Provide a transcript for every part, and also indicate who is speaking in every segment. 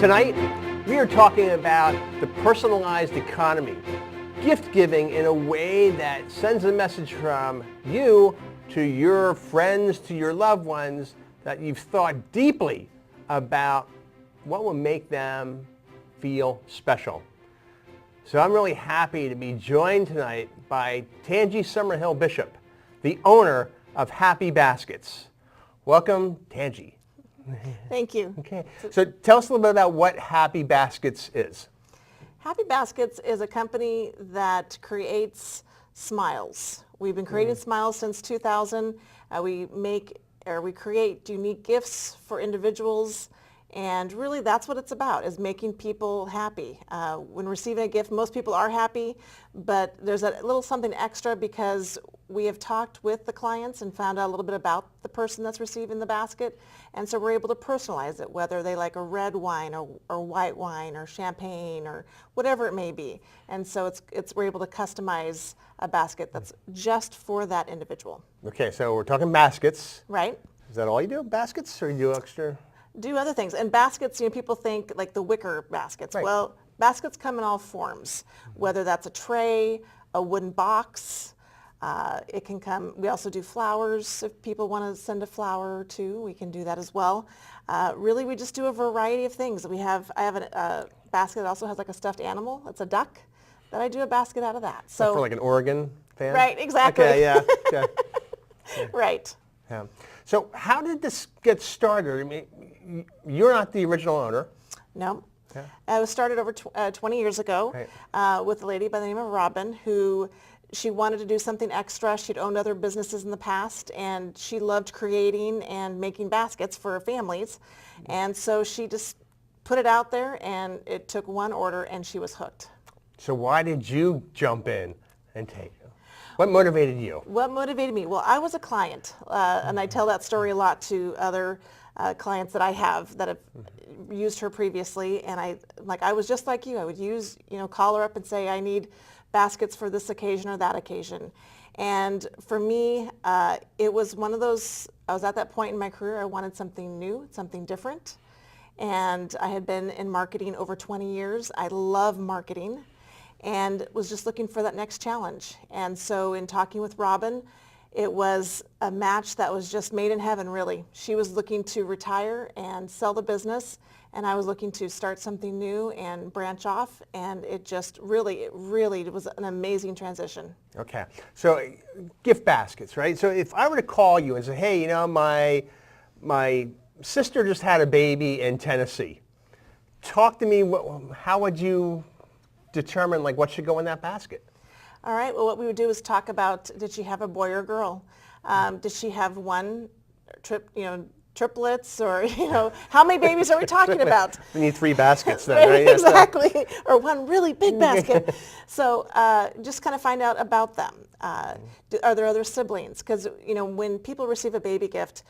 Speaker 1: Tonight, we are talking about the personalized economy, gift giving in a way that sends a message from you to your friends, to your loved ones, that you've thought deeply about what will make them feel special. So I'm really happy to be joined tonight by Tangee Summerhill-Bishop, the owner of Happy Baskets. Welcome, Tangee.
Speaker 2: Thank you.
Speaker 1: Okay, so tell us a little bit about what Happy Baskets is.
Speaker 2: Happy Baskets is a company that creates smiles. We've been creating smiles since 2000. We create unique gifts for individuals, and really that's what it's about, is making people happy. When receiving a gift, most people are happy, but there's a little something extra because we have talked with the clients and found out a little bit about the person that's receiving the basket, and so we're able to personalize it, whether they like a red wine or white wine or champagne or whatever it may be. And so we're able to customize a basket that's just for that individual.
Speaker 1: Okay, so we're talking baskets.
Speaker 2: Right.
Speaker 1: Is that all you do, baskets, or you do extra?
Speaker 2: Do other things. And baskets, people think like the wicker baskets.
Speaker 1: Right.
Speaker 2: Well, baskets come in all forms, whether that's a tray, a wooden box. It can come, we also do flowers. If people want to send a flower or two, we can do that as well. Really, we just do a variety of things. I have a basket that also has like a stuffed animal. It's a duck, that I do a basket out of that. So
Speaker 1: for like an Oregon fan?
Speaker 2: Right, exactly.
Speaker 1: Okay, yeah. Okay.
Speaker 2: Right.
Speaker 1: Yeah. So how did this get started? I mean, you're not the original owner.
Speaker 2: No.
Speaker 1: Yeah.
Speaker 2: It was started over 20 years ago with a lady by the name of Robin, who she wanted to do something extra. She'd owned other businesses in the past, and she loved creating and making baskets for families. And so she just put it out there, and it took one order, and she was hooked.
Speaker 1: So why did you jump in and take it? What motivated you?
Speaker 2: What motivated me? Well, I was a client, and I tell that story a lot to other clients that I have that have used her previously, and I was just like you. I would call her up and say, I need baskets for this occasion or that occasion. And for me, it was one of those, I was at that point in my career, I wanted something new, something different. And I had been in marketing over 20 years. I love marketing, and was just looking for that next challenge. And so in talking with Robin, it was a match that was just made in heaven, really. She was looking to retire and sell the business, and I was looking to start something new and branch off, and it really was an amazing transition.
Speaker 1: Okay, so gift baskets, right? So if I were to call you and say, hey, my sister just had a baby in Tennessee. Talk to me, how would you determine what should go in that basket?
Speaker 2: All right, well, what we would do is talk about, did she have a boy or girl? Did she have one triplets, or how many babies are we talking about?
Speaker 1: We need 3 baskets then, right?
Speaker 2: Exactly, or one really big basket. So just kind of find out about them. Are there other siblings? Because when people receive a baby gift,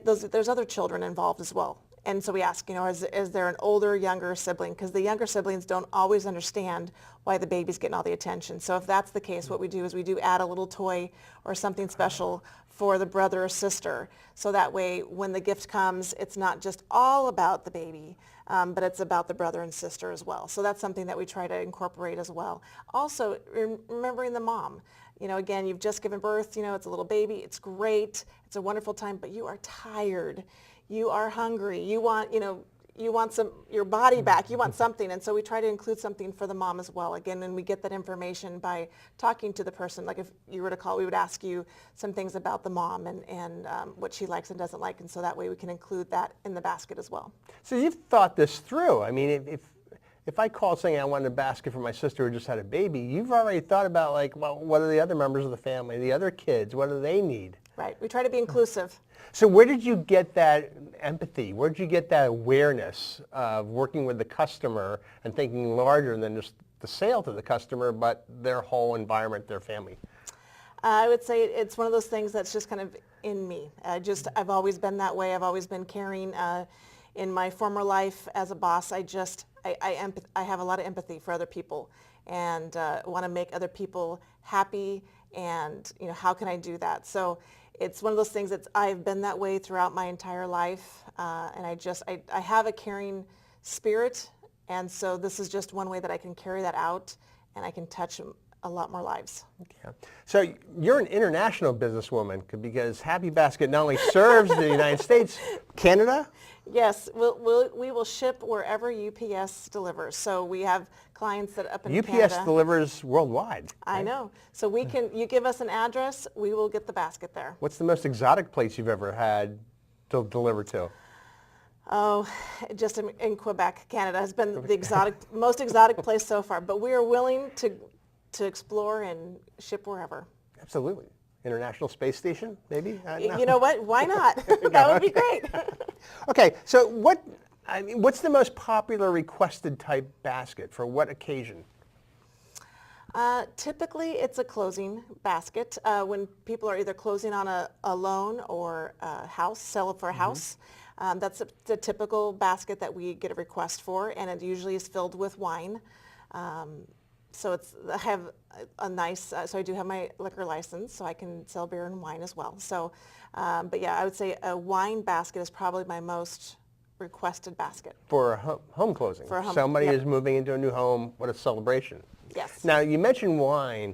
Speaker 2: there's other children involved as well. And so we ask, is there an older, younger sibling? Because the younger siblings don't always understand why the baby's getting all the attention. So if that's the case, what we do is we do add a little toy or something special for the brother or sister. So that way, when the gift comes, it's not just all about the baby, but it's about the brother and sister as well. So that's something that we try to incorporate as well. Also, remembering the mom. Again, you've just given birth, it's a little baby, it's great, it's a wonderful time, but you are tired. You are hungry. You want your body back. You want something. And so we try to include something for the mom as well. Again, and we get that information by talking to the person. Like if you were to call, we would ask you some things about the mom and what she likes and doesn't like. And so that way we can include that in the basket as well.
Speaker 1: So you've thought this through. I mean, if I called saying I wanted a basket for my sister who just had a baby, you've already thought about what are the other members of the family, the other kids, what do they need?
Speaker 2: Right. We try to be inclusive.
Speaker 1: So where did you get that empathy? Where did you get that awareness of working with the customer and thinking larger than just the sale to the customer, but their whole environment, their family?
Speaker 2: I would say it's one of those things that's just kind of in me. I've always been that way. I've always been caring. In my former life as a boss, I have a lot of empathy for other people, and want to make other people happy. And how can I do that? So it's one of those things that I've been that way throughout my entire life, and I have a caring spirit, and so this is just one way that I can carry that out, and I can touch a lot more lives.
Speaker 1: Okay. So you're an international businesswoman because Happy Basket not only serves the United States, Canada?
Speaker 2: Yes, we will ship wherever UPS delivers. So we have clients that up in Canada.
Speaker 1: UPS delivers worldwide.
Speaker 2: I know. So we can, you give us an address, we will get the basket there.
Speaker 1: What's the most exotic place you've ever had to deliver to?
Speaker 2: Oh, just in Quebec, Canada has been the most exotic place so far. But we are willing to explore and ship wherever.
Speaker 1: Absolutely. International Space Station, maybe? No.
Speaker 2: You know what? Why not? That would be great.
Speaker 1: Okay, so what's the most popular requested type basket for what occasion?
Speaker 2: Typically, it's a closing basket when people are either closing on a loan or a house, sell it for a house. That's the typical basket that we get a request for, and it usually is filled with wine. So I have a nice, so I do have my liquor license, so I can sell beer and wine as well. So, but yeah, I would say a wine basket is probably my most requested basket.
Speaker 1: For a home closing.
Speaker 2: For a home,
Speaker 1: somebody
Speaker 2: yep.
Speaker 1: is moving into a new home. What a celebration.
Speaker 2: Yes.
Speaker 1: Now, you mentioned wine.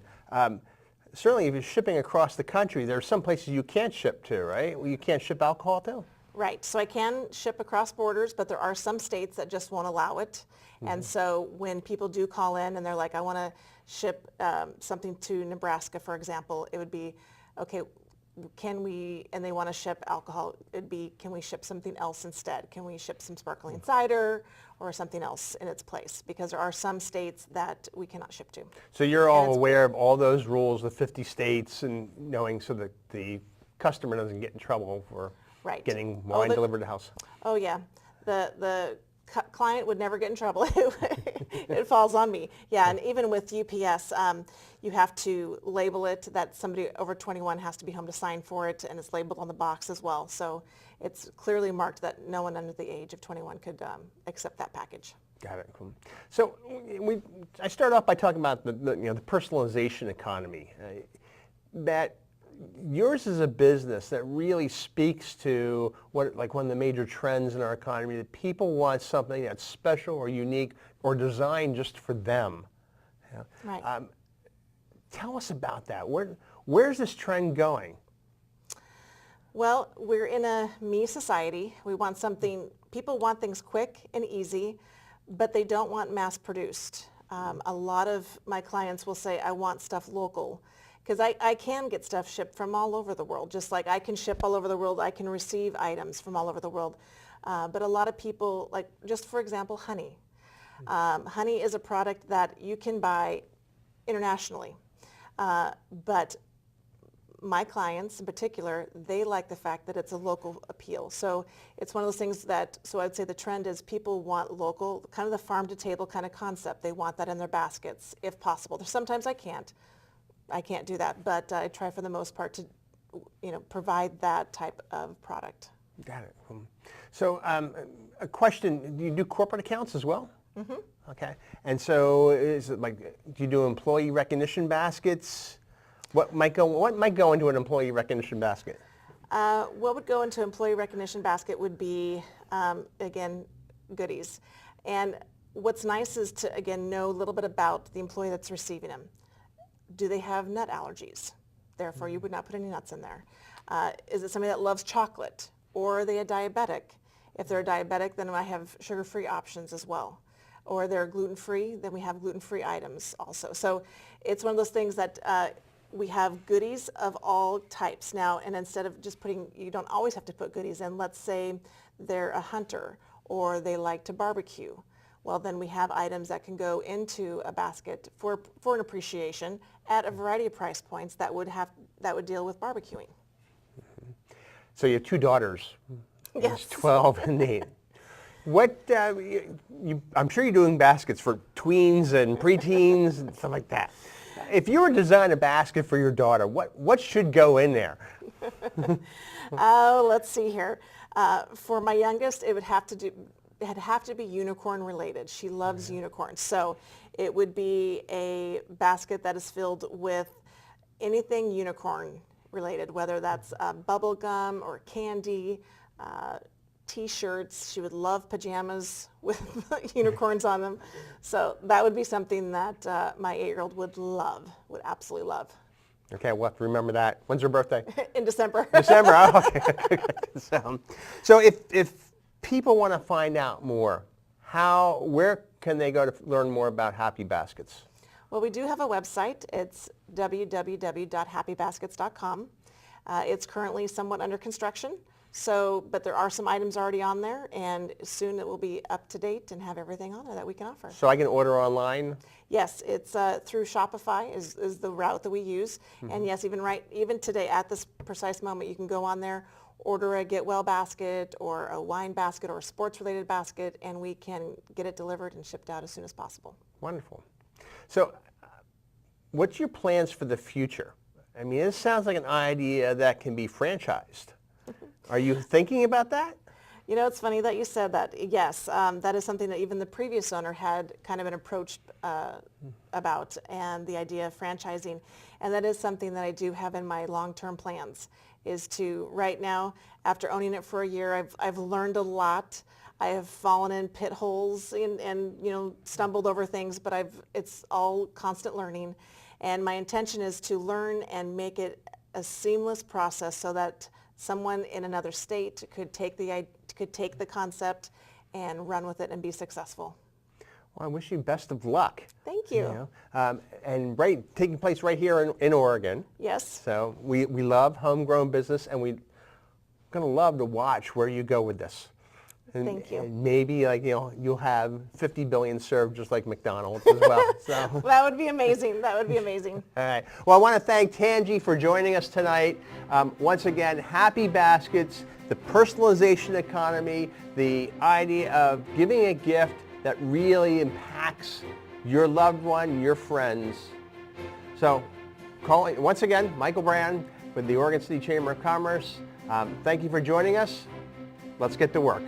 Speaker 1: Certainly, if you're shipping across the country, there are some places you can't ship to, right? Well, you can't ship alcohol to?
Speaker 2: Right. So I can ship across borders, but there are some states that just won't allow it. And so when people do call in and they're like, I want to ship something to Nebraska, for example, it would be, okay, can we, and they want to ship alcohol, it'd be, can we ship something else instead? Can we ship some sparkling cider or something else in its place? Because there are some states that we cannot ship to.
Speaker 1: So you're all aware of all those rules, the 50 states, and knowing so that the customer doesn't get in trouble for getting wine delivered to the house.
Speaker 2: Oh yeah, the client would never get in trouble. It falls on me. Yeah, and even with UPS, you have to label it that somebody over 21 has to be home to sign for it, and it's labeled on the box as well. So it's clearly marked that no one under the age of 21 could accept that package.
Speaker 1: Got it. Cool. So I started off by talking about the personalization economy. That yours is a business that really speaks to what, like, one of the major trends in our economy, that people want something that's special or unique or designed just for them. Yeah.
Speaker 2: Right.
Speaker 1: Tell us about that. Where's this trend going?
Speaker 2: Well, we're in a me society. We want something, people want things quick and easy, but they don't want mass produced. A lot of my clients will say, I want stuff local. Because I can get stuff shipped from all over the world, just like I can ship all over the world, I can receive items from all over the world. But a lot of people, like, just for example, honey. Honey is a product that you can buy internationally. But my clients in particular, they like the fact that it's a local appeal. So it's one of those things that, so I'd say the trend is people want local, kind of the farm to table kind of concept. They want that in their baskets if possible. Sometimes I can't do that, but I try for the most part to, provide that type of product.
Speaker 1: Got it. So a question, do you do corporate accounts as well? Mm-hmm. Okay. And so is it like, do you do employee recognition baskets? What might go into an employee recognition basket?
Speaker 2: What would go into employee recognition basket would be, again, goodies. And what's nice is to, again, know a little bit about the employee that's receiving them. Do they have nut allergies? Therefore, you would not put any nuts in there. Is it somebody that loves chocolate? Or are they a diabetic? If they're a diabetic, then I have sugar-free options as well. Or they're gluten-free, then we have gluten-free items also. So it's one of those things that we have goodies of all types now, and instead of just putting, you don't always have to put goodies in. Let's say they're a hunter or they like to barbecue. Well, then we have items that can go into a basket for an appreciation at a variety of price points that would deal with barbecuing.
Speaker 1: So you have two daughters.
Speaker 2: Yes.
Speaker 1: 12 and 8. What, I'm sure you're doing baskets for tweens and preteens and stuff like that. If you were to design a basket for your daughter, what should go in there?
Speaker 2: Oh, let's see here. For my youngest, it would have to be unicorn related. She loves unicorns. So it would be a basket that is filled with anything unicorn related, whether that's bubble gum or candy, T-shirts. She would love pajamas with unicorns on them. So that would be something that my 8-year-old would absolutely love.
Speaker 1: Okay, we'll have to remember that. When's her birthday?
Speaker 2: In December.
Speaker 1: December, oh, okay. So if people want to find out more, where can they go to learn more about Happy Baskets?
Speaker 2: Well, we do have a website. It's www.happybaskets.com. It's currently somewhat under construction, but there are some items already on there, and soon it will be up to date and have everything on there that we can offer.
Speaker 1: So I can order online?
Speaker 2: Yes, it's through Shopify is the route that we use. And yes, even today at this precise moment, you can go on there, order a Get Well basket or a wine basket or a sports-related basket, and we can get it delivered and shipped out as soon as possible.
Speaker 1: Wonderful. So what's your plans for the future? I mean, this sounds like an idea that can be franchised. Are you thinking about that?
Speaker 2: You know, it's funny that you said that. Yes, that is something that even the previous owner had kind of been approached about, and the idea of franchising. And that is something that I do have in my long-term plans, is to, right now, after owning it for a year, I've learned a lot. I have fallen in pit holes and stumbled over things, but it's all constant learning. And my intention is to learn and make it a seamless process so that someone in another state could take the concept and run with it and be successful.
Speaker 1: Well, I wish you best of luck.
Speaker 2: Thank you.
Speaker 1: And taking place right here in Oregon.
Speaker 2: Yes.
Speaker 1: So we love homegrown business, and we're going to love to watch where you go with this. And,
Speaker 2: Thank you.
Speaker 1: And maybe you'll have 50 billion served just like McDonald's as well. So.
Speaker 2: That would be amazing. That would be amazing.
Speaker 1: All right. Well, I want to thank Tangee for joining us tonight. Once again, Happy Baskets, the personalization economy, the idea of giving a gift that really impacts your loved one, your friends. So once again, Michael Brand with the Oregon City Chamber of Commerce. Thank you for joining us. Let's get to work.